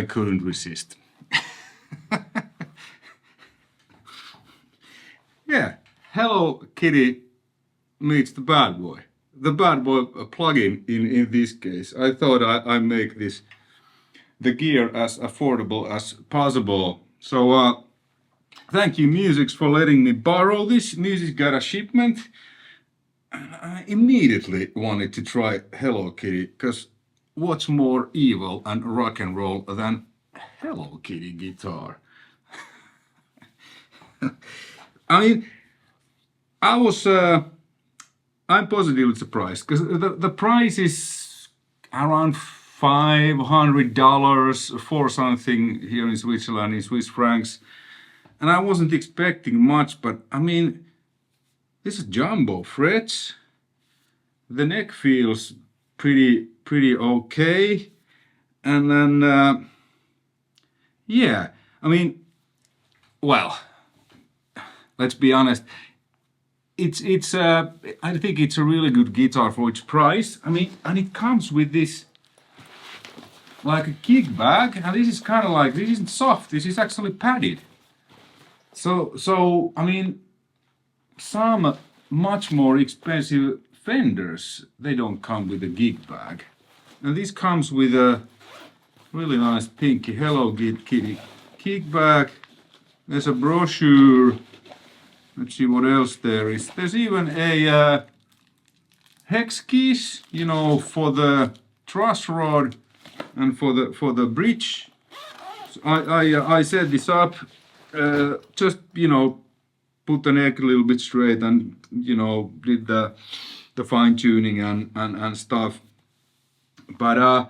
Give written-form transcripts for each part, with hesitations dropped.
I couldn't resist. Yeah, Hello Kitty meets the Bad Boy. The Bad Boy plugin in this case. I thought I make the gear as affordable as possible. So thank you Musics for letting me borrow this. Music got a shipment. I immediately wanted to try Hello Kitty, because what's more evil and rock and roll than Hello Kitty guitar? I mean, I'm positively surprised, because the price is around $500 for something here in Switzerland in Swiss francs, and I wasn't expecting much, but I mean, this is jumbo frets. The neck feels pretty okay, and then yeah, I mean, well, let's be honest. It's I think it's a really good guitar for its price. I mean, and it comes with this like a kick bag, and this is kind of like, this isn't soft. This is actually padded. So I mean, some much more expensive Fenders, they don't come with a gig bag, and this comes with a really nice pinky Hello Kitty kick bag. There's a brochure. Let's see what else there is. There's even a hex keys, you know, for the truss rod and for the bridge. So I set this up, just, you know, put the neck a little bit straight, and, you know, did the fine tuning and stuff. But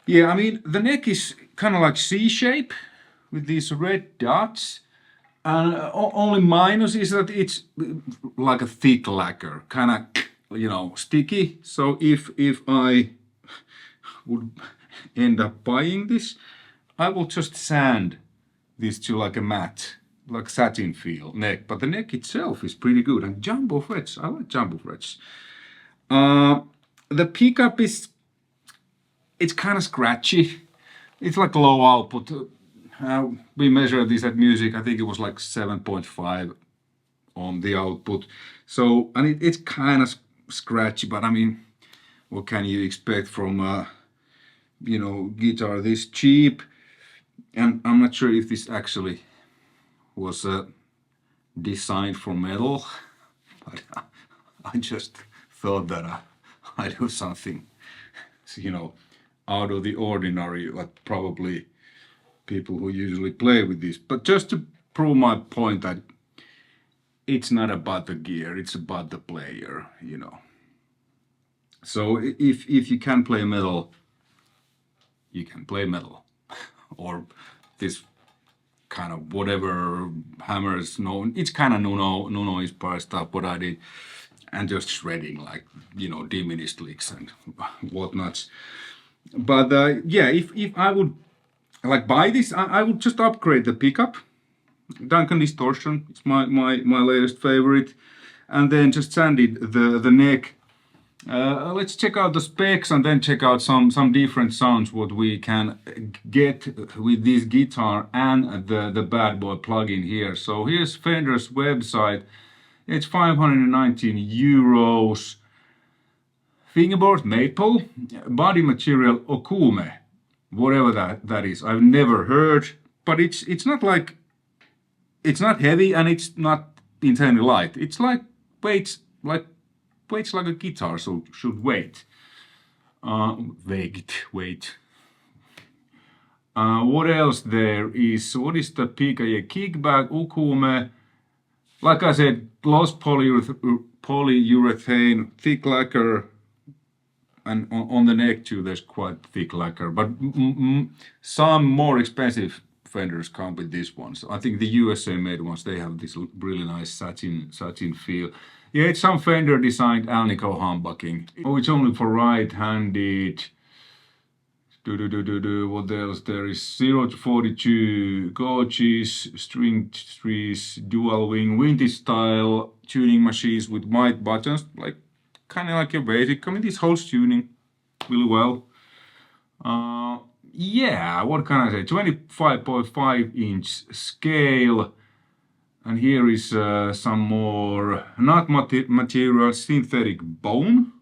yeah, I mean, the neck is kind of like C-shape with these red dots. And only minus is that it's like a thick lacquer, kind of, you know, sticky. So if I would end up buying this, I will just sand this to like a matte, like satin feel neck. But the neck itself is pretty good. And jumbo frets, I like jumbo frets. The pickup is, it's kind of scratchy. It's like low output. We measured this at Music. I think it was like 7.5 on the output. So, and it's kind of scratchy, but I mean, what can you expect from you know, guitar this cheap? And I'm not sure if this actually was designed for metal, but I just thought that I'd do something, you know, out of the ordinary, like probably people who usually play with this. But just to prove my point that it's not about the gear, it's about the player, you know. So if you can play metal, you can play metal. Or this kind of whatever hammers, no, it's kind of Nuno inspired stuff, what I did, and just shredding, like, you know, diminished licks and whatnots. But yeah, if I would like buy this, I would just upgrade the pickup. Duncan Distortion, it's my latest favorite, and then just sanded the neck. Let's check out the specs and then check out some different sounds what we can get with this guitar and the Bad Boy plugin here. So here's Fender's website. It's 519 euros. Fingerboard maple, body material okume, whatever that is. I've never heard, but it's not like, it's not heavy and it's not insanely light. It's like weights like a guitar, so should weight. Weight. What else there is? What is the PKA kickback ukume? Like I said, gloss polyurethane, thick lacquer, and on the neck too there's quite thick lacquer. But some more expensive Fenders come with this one. So I think the USA made ones, they have this really nice satin feel. Yeah, it's some Fender designed Alnico humbucking. Oh, it's only for right-handed. What else? There is 0 to 42 gauges, string trees, dual wing, vintage style tuning machines with white buttons, like kind of like a basic. I mean, this holds tuning really well. yeah, what can I say? 25.5-inch scale. And here is some more nut material, synthetic bone.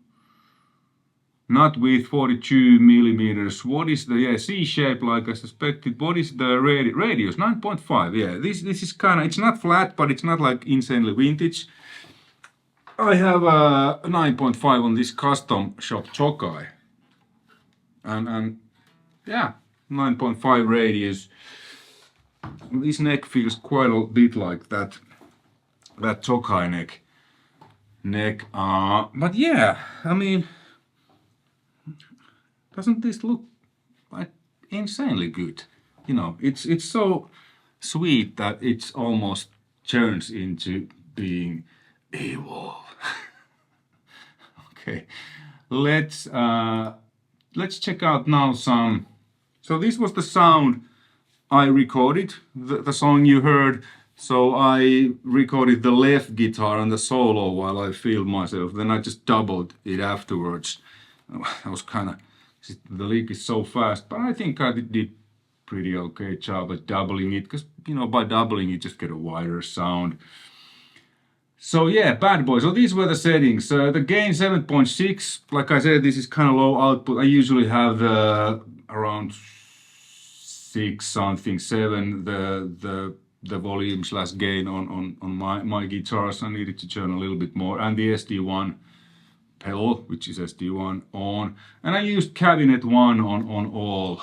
Nut width 42 millimeters. What is the C shape like I suspected? What is the radius? 9.5. Yeah, this is kind of, it's not flat, but it's not like insanely vintage. I have a 9.5 on this custom shop Tokai. And yeah, 9.5 radius. This neck feels quite a bit like that Tokai neck. But yeah, I mean, doesn't this look like insanely good? You know, it's so sweet that it almost turns into being evil. Okay, let's check out now some. So this was the sound I recorded, the song you heard. So I recorded the left guitar and the solo while I filmed myself. Then I just doubled it afterwards. I was kind of, the lick is so fast, but I think I did pretty okay job at doubling it, because you know, by doubling you just get a wider sound. So yeah, Bad Boy. So these were the settings. The gain 7.6. Like I said, this is kind of low output. I usually have around 6 something, 7 the volume / gain on my guitars. I needed to turn a little bit more, and the SD1 pedal, which is SD1 on, and I used cabinet 1 on all.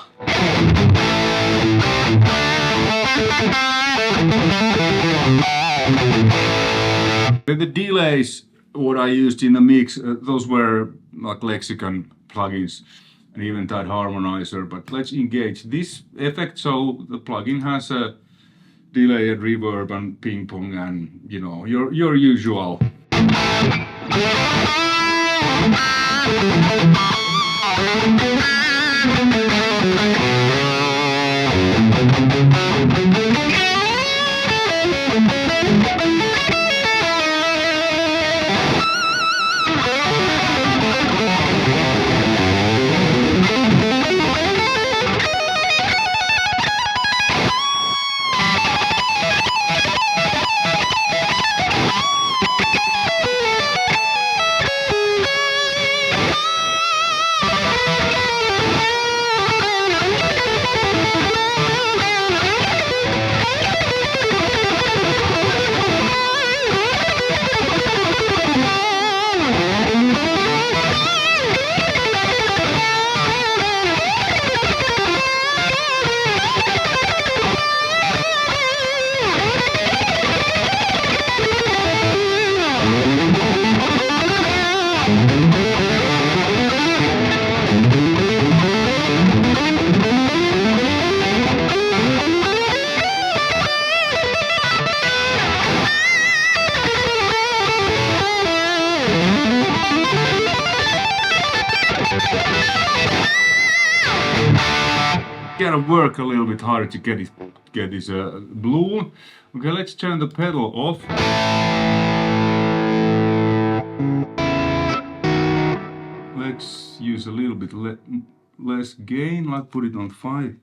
The delays, what I used in the mix, those were like Lexicon plugins and Eventide harmonizer. But let's engage this effect. So the plugin has a delay and reverb and ping pong, and you know, your usual. Gotta work a little bit harder to get this bloom. Okay, let's turn the pedal off. Let's use a little bit less gain. Let's put it on 5.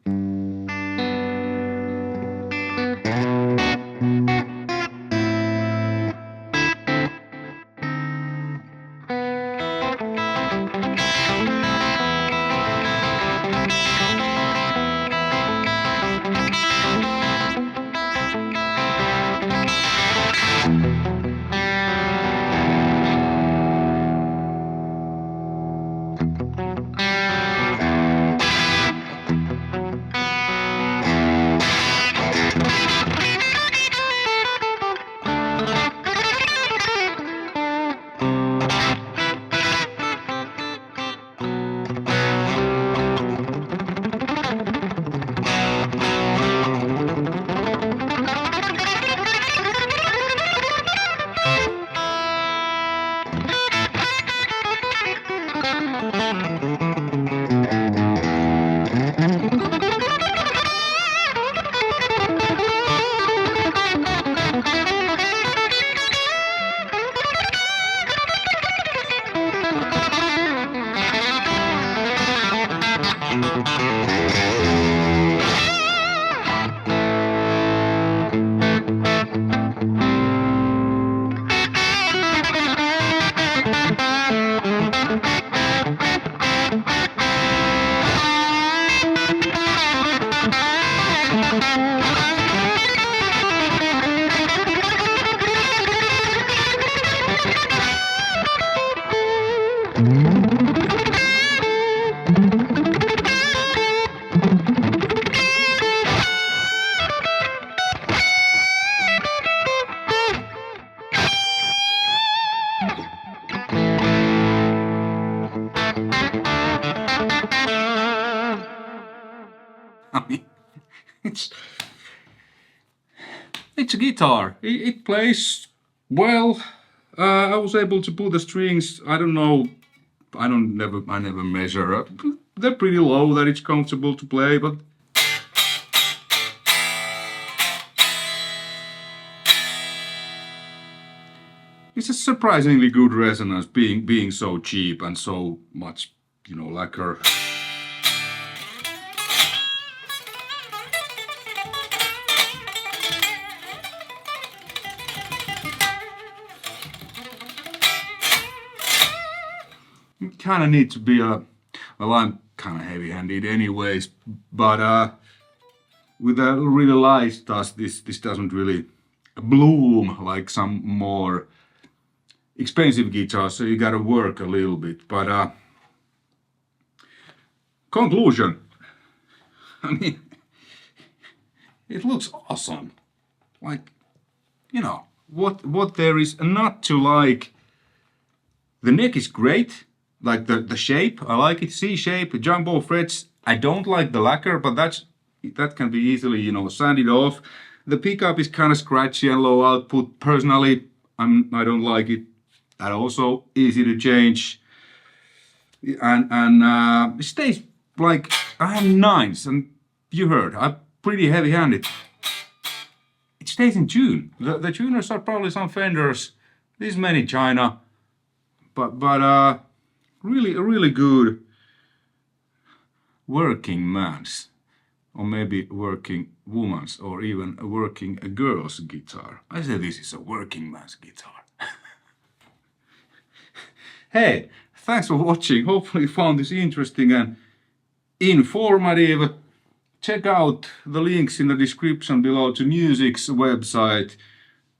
It's a guitar. It plays well. I was able to put the strings. I don't know. I never measure. They're pretty low that it's comfortable to play, but it's a surprisingly good resonance, being so cheap and so much, you know, lacquer. You kind of need to be well, I'm kind of heavy-handed anyways, but with a really light stuff, this doesn't really bloom like some more expensive guitars, so you gotta work a little bit. But conclusion, I mean, it looks awesome. Like, you know, what there is not to like. The neck is great, like the shape, I like it, C shape, jumbo frets. I don't like the lacquer, but that can be easily, you know, sanded off. The pickup is kind of scratchy and low output. Personally, I don't like it. That also easy to change, and it stays like I have nines, and you heard I'm pretty heavy-handed. It stays in tune. The tuners are probably some Fenders. This many China, but really good working man's, or maybe working woman's, or even a working girl's guitar. I say this is a working man's guitar. Hey, thanks for watching. Hopefully you found this interesting and informative. Check out the links in the description below to Music's website,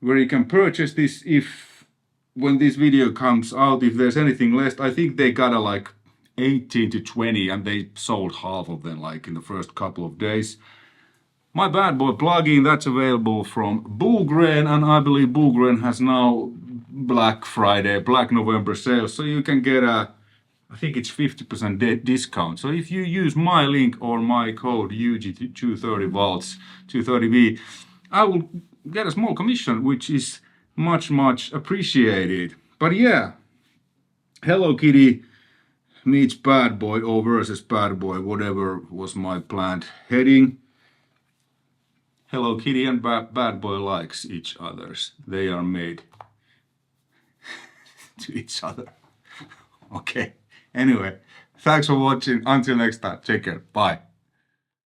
where you can purchase this when this video comes out, if there's anything left. I think they got like 18 to 20 and they sold half of them like in the first couple of days. My Bad Boy plugin, that's available from Bogren, and I believe Bogren has now Black Friday, Black November sale, so you can get I think it's 50% discount. So if you use my link or my code Euge 230 volts 230V, I will get a small commission, which is much appreciated. But yeah, Hello Kitty meets Bad Boy, or versus Bad Boy, whatever was my planned heading. Hello Kitty and Bad Boy likes each others. They are made to each other. Okay. Anyway, thanks for watching. Until next time, take care. Bye.